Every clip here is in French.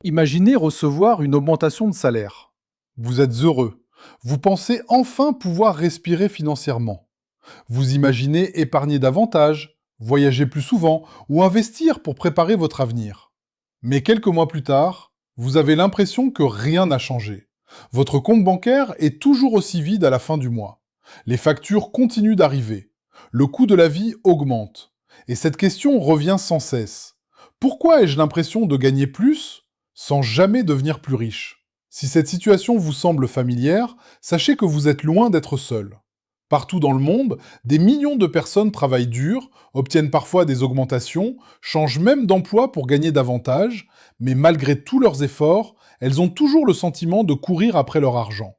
Imaginez recevoir une augmentation de salaire. Vous êtes heureux. Vous pensez enfin pouvoir respirer financièrement. Vous imaginez épargner davantage, voyager plus souvent ou investir pour préparer votre avenir. Mais quelques mois plus tard, vous avez l'impression que rien n'a changé. Votre compte bancaire est toujours aussi vide à la fin du mois. Les factures continuent d'arriver. Le coût de la vie augmente. Et cette question revient sans cesse. Pourquoi ai-je l'impression de gagner plus sans jamais devenir plus riche? Si cette situation vous semble familière, sachez que vous êtes loin d'être seul. Partout dans le monde, des millions de personnes travaillent dur, obtiennent parfois des augmentations, changent même d'emploi pour gagner davantage, mais malgré tous leurs efforts, elles ont toujours le sentiment de courir après leur argent.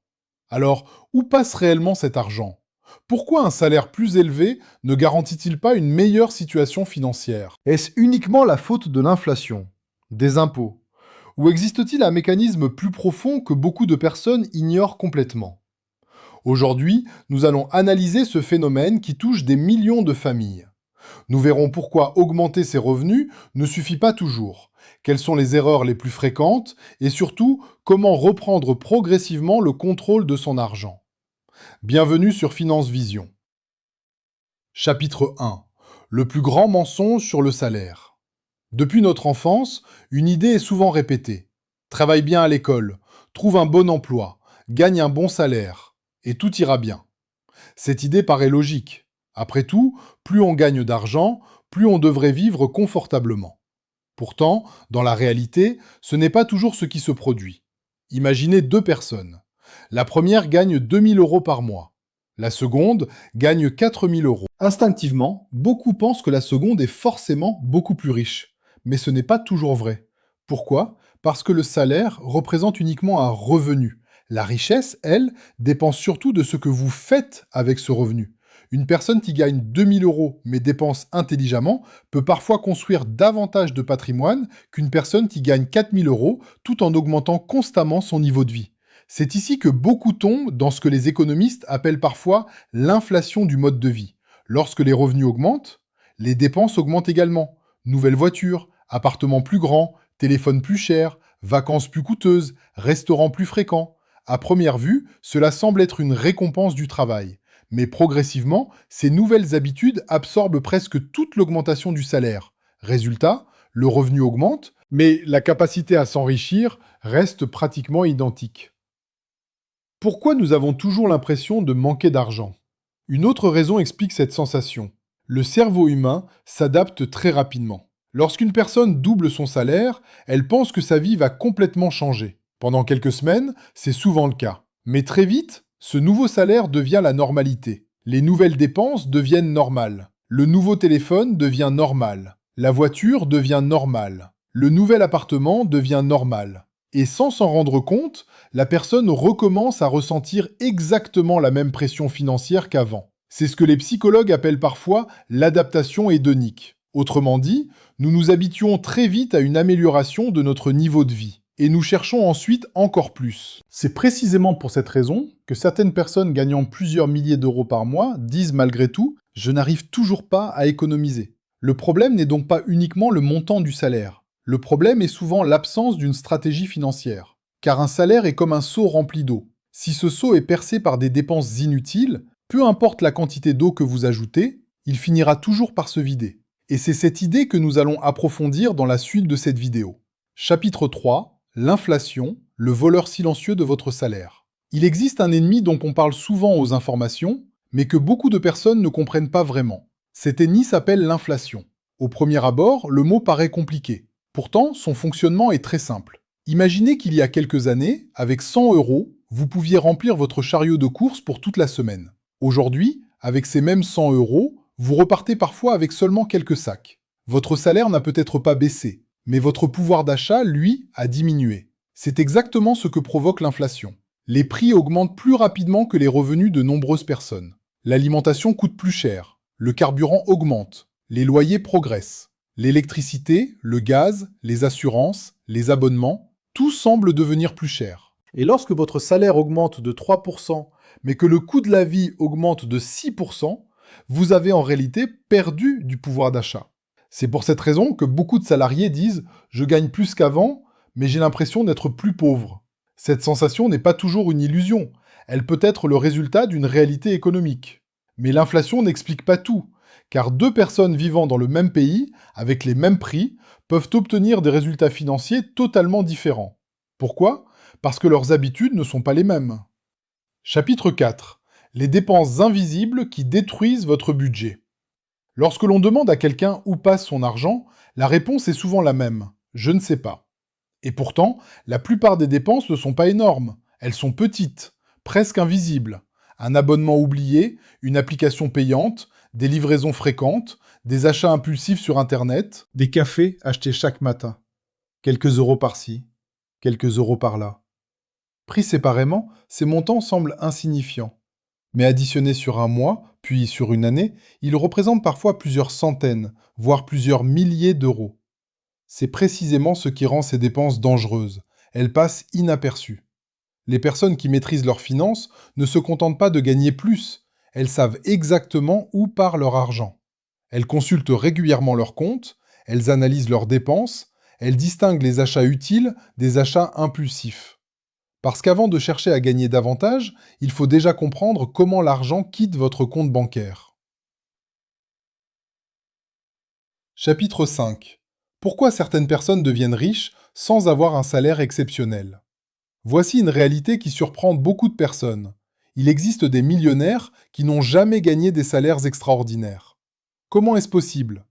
Alors, où passe réellement cet argent? Pourquoi un salaire plus élevé ne garantit-il pas une meilleure situation financière? Est-ce uniquement la faute de l'inflation, des impôts? Ou existe-t-il un mécanisme plus profond que beaucoup de personnes ignorent complètement? Aujourd'hui, nous allons analyser ce phénomène qui touche des millions de familles. Nous verrons pourquoi augmenter ses revenus ne suffit pas toujours, quelles sont les erreurs les plus fréquentes, et surtout, comment reprendre progressivement le contrôle de son argent. Bienvenue sur Finance Vision. Chapitre 1. Le plus grand mensonge sur le salaire. Depuis notre enfance, une idée est souvent répétée. Travaille bien à l'école, trouve un bon emploi, gagne un bon salaire, et tout ira bien. Cette idée paraît logique. Après tout, plus on gagne d'argent, plus on devrait vivre confortablement. Pourtant, dans la réalité, ce n'est pas toujours ce qui se produit. Imaginez deux personnes. La première gagne 2000 € par mois. La seconde gagne 4000 €. Instinctivement, beaucoup pensent que la seconde est forcément beaucoup plus riche. Mais ce n'est pas toujours vrai. Pourquoi? Parce que le salaire représente uniquement un revenu. La richesse, elle, dépend surtout de ce que vous faites avec ce revenu. Une personne qui gagne 2000 € mais dépense intelligemment peut parfois construire davantage de patrimoine qu'une personne qui gagne 4000 € tout en augmentant constamment son niveau de vie. C'est ici que beaucoup tombent dans ce que les économistes appellent parfois l'inflation du mode de vie. Lorsque les revenus augmentent, les dépenses augmentent également. Nouvelles voitures, appartements plus grands, téléphones plus chers, vacances plus coûteuses, restaurants plus fréquents. À première vue, cela semble être une récompense du travail. Mais progressivement, ces nouvelles habitudes absorbent presque toute l'augmentation du salaire. Résultat, le revenu augmente, mais la capacité à s'enrichir reste pratiquement identique. Pourquoi nous avons toujours l'impression de manquer d'argent? Une autre raison explique cette sensation. Le cerveau humain s'adapte très rapidement. Lorsqu'une personne double son salaire, elle pense que sa vie va complètement changer. Pendant quelques semaines, c'est souvent le cas. Mais très vite, ce nouveau salaire devient la normalité. Les nouvelles dépenses deviennent normales. Le nouveau téléphone devient normal. La voiture devient normale. Le nouvel appartement devient normal. Et sans s'en rendre compte, la personne recommence à ressentir exactement la même pression financière qu'avant. C'est ce que les psychologues appellent parfois l'adaptation hédonique. Autrement dit, nous nous habituons très vite à une amélioration de notre niveau de vie. Et nous cherchons ensuite encore plus. C'est précisément pour cette raison que certaines personnes gagnant plusieurs milliers d'euros par mois disent malgré tout « je n'arrive toujours pas à économiser ». Le problème n'est donc pas uniquement le montant du salaire. Le problème est souvent l'absence d'une stratégie financière. Car un salaire est comme un seau rempli d'eau. Si ce seau est percé par des dépenses inutiles, peu importe la quantité d'eau que vous ajoutez, il finira toujours par se vider. Et c'est cette idée que nous allons approfondir dans la suite de cette vidéo. Chapitre 3. L'inflation, le voleur silencieux de votre salaire. Il existe un ennemi dont on parle souvent aux informations, mais que beaucoup de personnes ne comprennent pas vraiment. Cet ennemi s'appelle l'inflation. Au premier abord, le mot paraît compliqué. Pourtant, son fonctionnement est très simple. Imaginez qu'il y a quelques années, avec 100 €, vous pouviez remplir votre chariot de courses pour toute la semaine. Aujourd'hui, avec ces mêmes 100 €, vous repartez parfois avec seulement quelques sacs. Votre salaire n'a peut-être pas baissé, mais votre pouvoir d'achat, lui, a diminué. C'est exactement ce que provoque l'inflation. Les prix augmentent plus rapidement que les revenus de nombreuses personnes. L'alimentation coûte plus cher, le carburant augmente, les loyers progressent. L'électricité, le gaz, les assurances, les abonnements, tout semble devenir plus cher. Et lorsque votre salaire augmente de 3%, mais que le coût de la vie augmente de 6%, vous avez en réalité perdu du pouvoir d'achat. C'est pour cette raison que beaucoup de salariés disent « je gagne plus qu'avant, mais j'ai l'impression d'être plus pauvre. Cette sensation n'est pas toujours une illusion, elle peut être le résultat d'une réalité économique. Mais l'inflation n'explique pas tout, car deux personnes vivant dans le même pays, avec les mêmes prix, peuvent obtenir des résultats financiers totalement différents. Pourquoi? Parce que leurs habitudes ne sont pas les mêmes. Chapitre 4. Les dépenses invisibles qui détruisent votre budget. Lorsque l'on demande à quelqu'un où passe son argent, la réponse est souvent la même. Je ne sais pas. Et pourtant, la plupart des dépenses ne sont pas énormes. Elles sont petites, presque invisibles. Un abonnement oublié, une application payante, des livraisons fréquentes, des achats impulsifs sur Internet, des cafés achetés chaque matin. Quelques euros par-ci, quelques euros par-là. Pris séparément, ces montants semblent insignifiants. Mais additionnés sur un mois, puis sur une année, ils représentent parfois plusieurs centaines, voire plusieurs milliers d'euros. C'est précisément ce qui rend ces dépenses dangereuses. Elles passent inaperçues. Les personnes qui maîtrisent leurs finances ne se contentent pas de gagner plus, elles savent exactement où part leur argent. Elles consultent régulièrement leurs comptes, elles analysent leurs dépenses, elles distinguent les achats utiles des achats impulsifs. Parce qu'avant de chercher à gagner davantage, il faut déjà comprendre comment l'argent quitte votre compte bancaire. Chapitre 5. Pourquoi certaines personnes deviennent riches sans avoir un salaire exceptionnel? Voici une réalité qui surprend beaucoup de personnes. Il existe des millionnaires qui n'ont jamais gagné des salaires extraordinaires. Comment est-ce possible?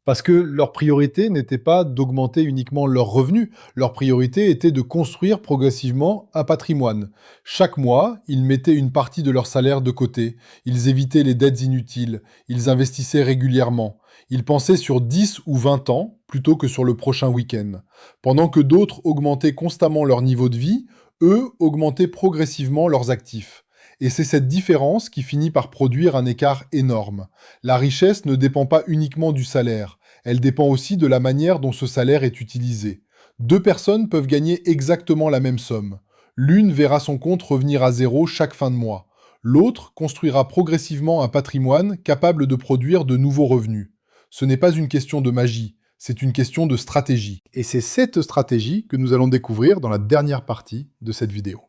Parce que leur priorité n'était pas d'augmenter uniquement leurs revenus, leur priorité était de construire progressivement un patrimoine. Chaque mois, ils mettaient une partie de leur salaire de côté, ils évitaient les dettes inutiles, ils investissaient régulièrement, ils pensaient sur 10 ou 20 ans plutôt que sur le prochain week-end. Pendant que d'autres augmentaient constamment leur niveau de vie, eux augmentaient progressivement leurs actifs. Et c'est cette différence qui finit par produire un écart énorme. La richesse ne dépend pas uniquement du salaire, elle dépend aussi de la manière dont ce salaire est utilisé. Deux personnes peuvent gagner exactement la même somme. L'une verra son compte revenir à zéro chaque fin de mois. L'autre construira progressivement un patrimoine capable de produire de nouveaux revenus. Ce n'est pas une question de magie, c'est une question de stratégie. Et c'est cette stratégie que nous allons découvrir dans la dernière partie de cette vidéo.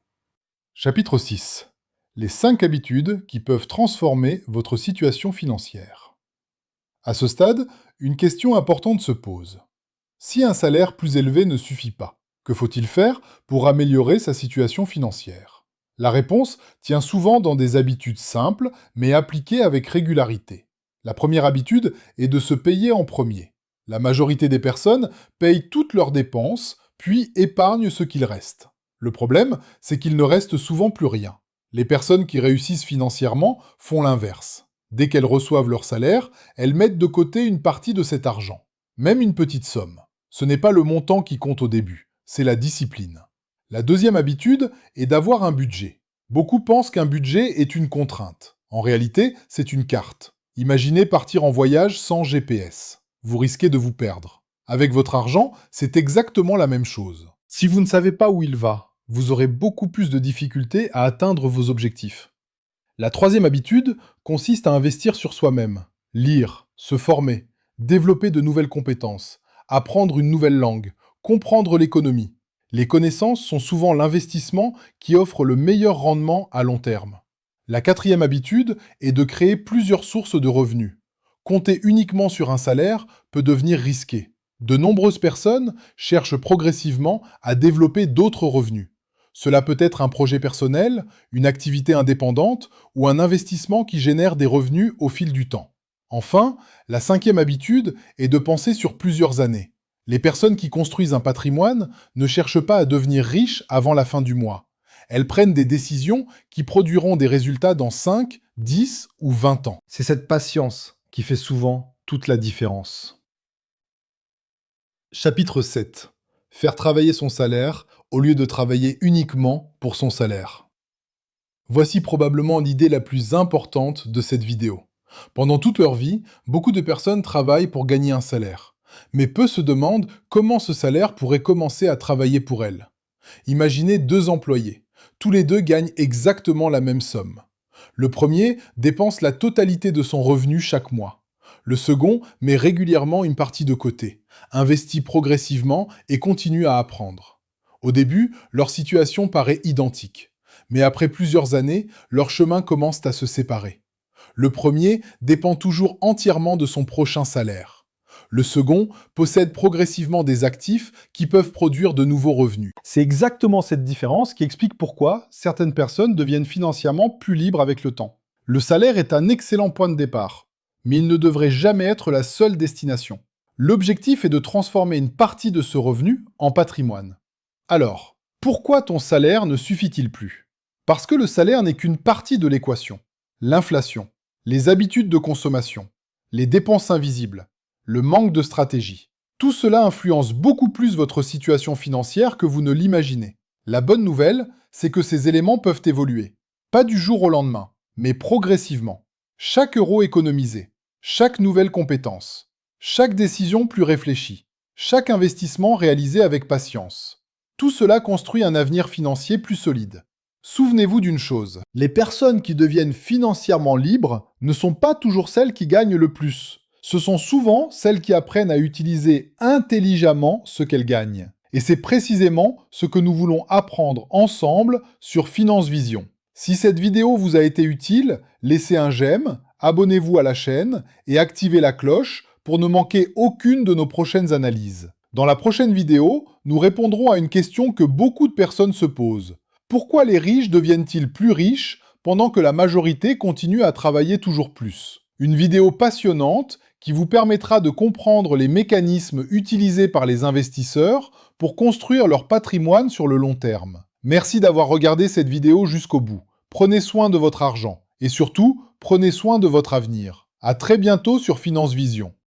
Chapitre 6. Les 5 habitudes qui peuvent transformer votre situation financière. À ce stade, une question importante se pose. Si un salaire plus élevé ne suffit pas, que faut-il faire pour améliorer sa situation financière? La réponse tient souvent dans des habitudes simples, mais appliquées avec régularité. La première habitude est de se payer en premier. La majorité des personnes payent toutes leurs dépenses, puis épargnent ce qu'il reste. Le problème, c'est qu'il ne reste souvent plus rien. Les personnes qui réussissent financièrement font l'inverse. Dès qu'elles reçoivent leur salaire, elles mettent de côté une partie de cet argent, même une petite somme. Ce n'est pas le montant qui compte au début, c'est la discipline. La deuxième habitude est d'avoir un budget. Beaucoup pensent qu'un budget est une contrainte. En réalité, c'est une carte. Imaginez partir en voyage sans GPS. Vous risquez de vous perdre. Avec votre argent, c'est exactement la même chose. Si vous ne savez pas où il va, vous aurez beaucoup plus de difficultés à atteindre vos objectifs. La troisième habitude consiste à investir sur soi-même. Lire, se former, développer de nouvelles compétences, apprendre une nouvelle langue, comprendre l'économie. Les connaissances sont souvent l'investissement qui offre le meilleur rendement à long terme. La quatrième habitude est de créer plusieurs sources de revenus. Compter uniquement sur un salaire peut devenir risqué. De nombreuses personnes cherchent progressivement à développer d'autres revenus. Cela peut être un projet personnel, une activité indépendante ou un investissement qui génère des revenus au fil du temps. Enfin, la cinquième habitude est de penser sur plusieurs années. Les personnes qui construisent un patrimoine ne cherchent pas à devenir riches avant la fin du mois. Elles prennent des décisions qui produiront des résultats dans 5, 10 ou 20 ans. C'est cette patience qui fait souvent toute la différence. Chapitre 7. Faire travailler son salaire au lieu de travailler uniquement pour son salaire. Voici probablement l'idée la plus importante de cette vidéo. Pendant toute leur vie, beaucoup de personnes travaillent pour gagner un salaire. Mais peu se demandent comment ce salaire pourrait commencer à travailler pour elles. Imaginez 2 employés. Tous les 2 gagnent exactement la même somme. Le premier dépense la totalité de son revenu chaque mois. Le second met régulièrement une partie de côté, investit progressivement et continue à apprendre. Au début, leur situation paraît identique. Mais après plusieurs années, leurs chemins commencent à se séparer. Le premier dépend toujours entièrement de son prochain salaire. Le second possède progressivement des actifs qui peuvent produire de nouveaux revenus. C'est exactement cette différence qui explique pourquoi certaines personnes deviennent financièrement plus libres avec le temps. Le salaire est un excellent point de départ, mais il ne devrait jamais être la seule destination. L'objectif est de transformer une partie de ce revenu en patrimoine. Alors, pourquoi ton salaire ne suffit-il plus? Parce que le salaire n'est qu'une partie de l'équation. L'inflation, les habitudes de consommation, les dépenses invisibles, le manque de stratégie. Tout cela influence beaucoup plus votre situation financière que vous ne l'imaginez. La bonne nouvelle, c'est que ces éléments peuvent évoluer. Pas du jour au lendemain, mais progressivement. Chaque euro économisé, chaque nouvelle compétence, chaque décision plus réfléchie, chaque investissement réalisé avec patience. Tout cela construit un avenir financier plus solide. Souvenez-vous d'une chose, les personnes qui deviennent financièrement libres ne sont pas toujours celles qui gagnent le plus. Ce sont souvent celles qui apprennent à utiliser intelligemment ce qu'elles gagnent. Et c'est précisément ce que nous voulons apprendre ensemble sur Finance Vision. Si cette vidéo vous a été utile, laissez un j'aime, abonnez-vous à la chaîne et activez la cloche pour ne manquer aucune de nos prochaines analyses. Dans la prochaine vidéo, nous répondrons à une question que beaucoup de personnes se posent. Pourquoi les riches deviennent-ils plus riches pendant que la majorité continue à travailler toujours plus? Une vidéo passionnante qui vous permettra de comprendre les mécanismes utilisés par les investisseurs pour construire leur patrimoine sur le long terme. Merci d'avoir regardé cette vidéo jusqu'au bout. Prenez soin de votre argent et surtout, prenez soin de votre avenir. À très bientôt sur Finance Vision.